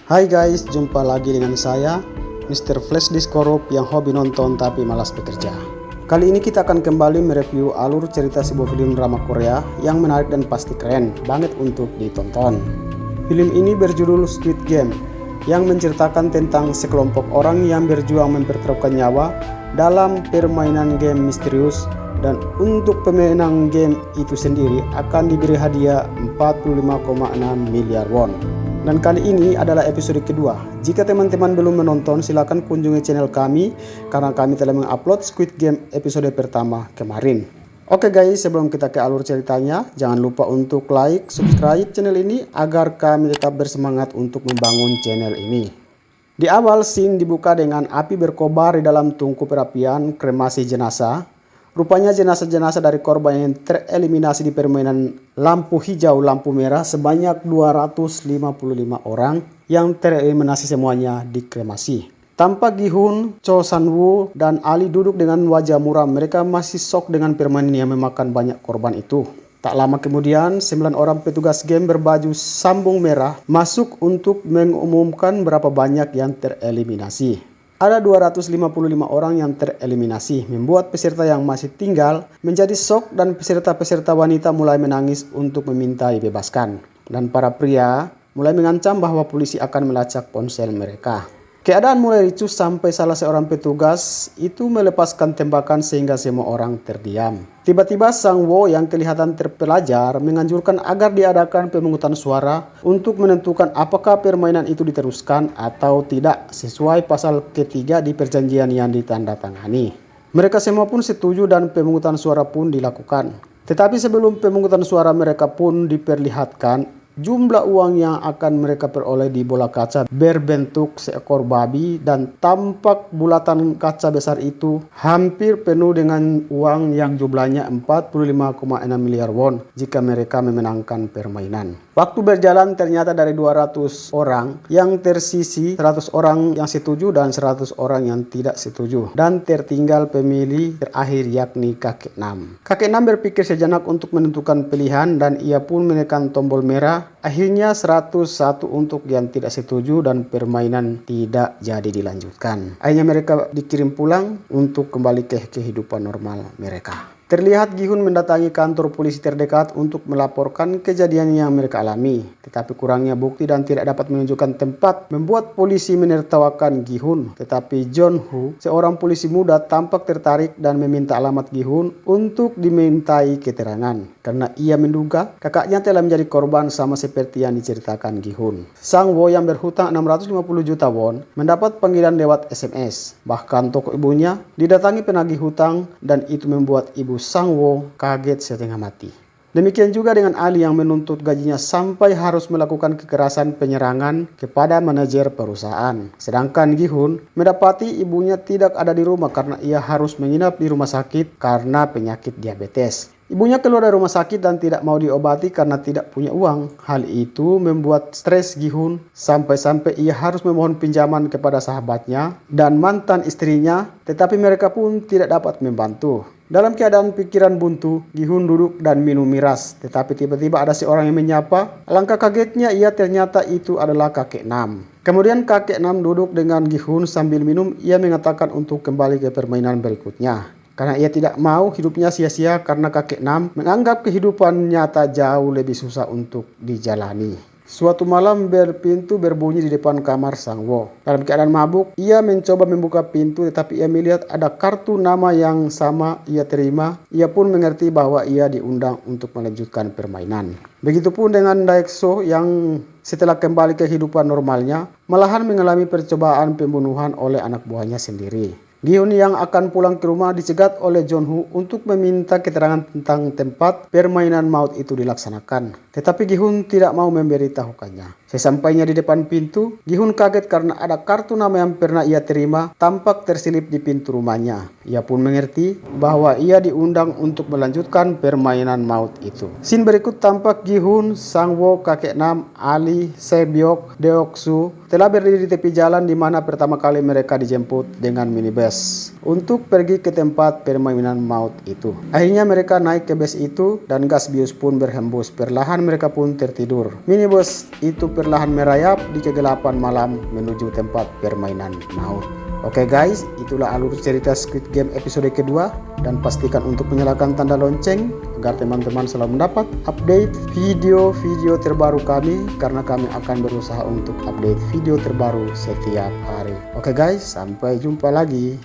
Hai guys, jumpa lagi dengan saya, Mr. Flash Diskorup yang hobi nonton tapi malas bekerja. Kali ini kita akan kembali mereview alur cerita sebuah film drama Korea yang menarik dan pasti keren banget untuk ditonton. Film ini berjudul Squid Game, yang menceritakan tentang sekelompok orang yang berjuang mempertaruhkan nyawa dalam permainan game misterius, dan untuk pemenang game itu sendiri akan diberi hadiah 45,6 miliar won. Dan kali ini adalah episode kedua. Jika teman-teman belum menonton, silakan kunjungi channel kami karena kami telah mengupload Squid Game episode pertama kemarin. Oke guys, sebelum kita ke alur ceritanya, jangan lupa untuk like, subscribe channel ini agar kami tetap bersemangat untuk membangun channel ini. Di awal scene dibuka dengan api berkobar di dalam tungku perapian kremasi jenazah. Rupanya jenazah-jenazah dari korban yang tereliminasi di permainan lampu hijau lampu merah sebanyak 255 orang yang tereliminasi semuanya di kremasi. Tampak Gi-hun, Cho San-woo, dan Ali duduk dengan wajah muram. Mereka masih shock dengan permainan yang memakan banyak korban itu. Tak lama kemudian, 9 orang petugas game berbaju sambung merah masuk untuk mengumumkan berapa banyak yang tereliminasi. Ada 255 orang yang tereliminasi, membuat peserta yang masih tinggal menjadi shock dan peserta-peserta wanita mulai menangis untuk meminta dibebaskan. Dan para pria mulai mengancam bahwa polisi akan melacak ponsel mereka. Keadaan mulai ricuh sampai salah seorang petugas itu melepaskan tembakan sehingga semua orang terdiam. Tiba-tiba Sang Wo yang kelihatan terpelajar menganjurkan agar diadakan pemungutan suara untuk menentukan apakah permainan itu diteruskan atau tidak sesuai pasal ketiga di perjanjian yang ditandatangani. Mereka semua pun setuju dan pemungutan suara pun dilakukan. Tetapi sebelum pemungutan suara mereka pun diperlihatkan jumlah uang yang akan mereka peroleh di bola kaca berbentuk seekor babi, dan tampak bulatan kaca besar itu hampir penuh dengan uang yang jumlahnya 45,6 miliar won jika mereka memenangkan permainan. Waktu berjalan ternyata dari 200 orang yang tersisi 100 orang yang setuju dan 100 orang yang tidak setuju, dan tertinggal pemilih terakhir yakni kakek Nam. Kakek Nam berpikir sejenak untuk menentukan pilihan dan ia pun menekan tombol merah. Akhirnya 101 untuk yang tidak setuju dan permainan tidak jadi dilanjutkan. Akhirnya mereka dikirim pulang untuk kembali ke kehidupan normal mereka. Terlihat Gi-hun mendatangi kantor polisi terdekat untuk melaporkan kejadian yang mereka alami. Tetapi kurangnya bukti dan tidak dapat menunjukkan tempat membuat polisi menertawakan Gi-hun. Tetapi John-ho, seorang polisi muda, tampak tertarik dan meminta alamat Gi-hun untuk dimintai keterangan. Karena ia menduga kakaknya telah menjadi korban sama seperti yang diceritakan Gi-hun. Sang Wo yang berhutang 650 juta won mendapat panggilan lewat SMS. Bahkan toko ibunya didatangi penagih hutang dan itu membuat ibu Sang Wo kaget setengah mati. Demikian juga dengan Ali yang menuntut gajinya sampai harus melakukan kekerasan penyerangan kepada manajer perusahaan. Sedangkan Gi-hun mendapati ibunya tidak ada di rumah karena ia harus menginap di rumah sakit karena penyakit diabetes. Ibunya keluar dari rumah sakit dan tidak mau diobati karena tidak punya uang. Hal itu membuat stres Gi-hun sampai-sampai ia harus memohon pinjaman kepada sahabatnya dan mantan istrinya, tetapi mereka pun tidak dapat membantu. Dalam keadaan pikiran buntu, Gi-hun duduk dan minum miras. Tetapi tiba-tiba ada seorang yang menyapa. Alangkah kagetnya ia, ternyata itu adalah kakek Nam. Kemudian kakek Nam duduk dengan Gi-hun sambil minum. Ia mengatakan untuk kembali ke permainan berikutnya. Karena ia tidak mau hidupnya sia-sia karena kakek Nam menganggap kehidupan nyata jauh lebih susah untuk dijalani. Suatu malam pintu berbunyi di depan kamar Sang Wo. Dalam keadaan mabuk, ia mencoba membuka pintu tetapi ia melihat ada kartu nama yang sama ia terima. Ia pun mengerti bahwa ia diundang untuk melanjutkan permainan. Begitupun dengan Daek-so yang setelah kembali ke kehidupan normalnya malahan mengalami percobaan pembunuhan oleh anak buahnya sendiri. Gi-hun yang akan pulang ke rumah dicegat oleh John-ho untuk meminta keterangan tentang tempat permainan maut itu dilaksanakan. Tetapi Gi-hun tidak mau memberitahukannya. Sesampainya di depan pintu, Gi-hun kaget karena ada kartu nama yang pernah ia terima tampak terselip di pintu rumahnya. Ia pun mengerti bahwa ia diundang untuk melanjutkan permainan maut itu. Scene berikut tampak Gi-hun, Sang Wo, kakek Nam, Ali, Se-byok, Deok-su telah berdiri di tepi jalan di mana pertama kali mereka dijemput dengan minibus. gas untuk pergi ke tempat permainan maut itu. Akhirnya mereka naik ke bus itu dan gas bius pun berhembus. Perlahan mereka pun tertidur. Minibus itu perlahan merayap di kegelapan malam menuju tempat permainan maut. Oke guys, itulah alur cerita Squid Game episode kedua, dan pastikan untuk menyalakan tanda lonceng agar teman-teman selalu mendapat update video-video terbaru kami, karena kami akan berusaha untuk update video terbaru setiap hari. Oke guys, sampai jumpa lagi.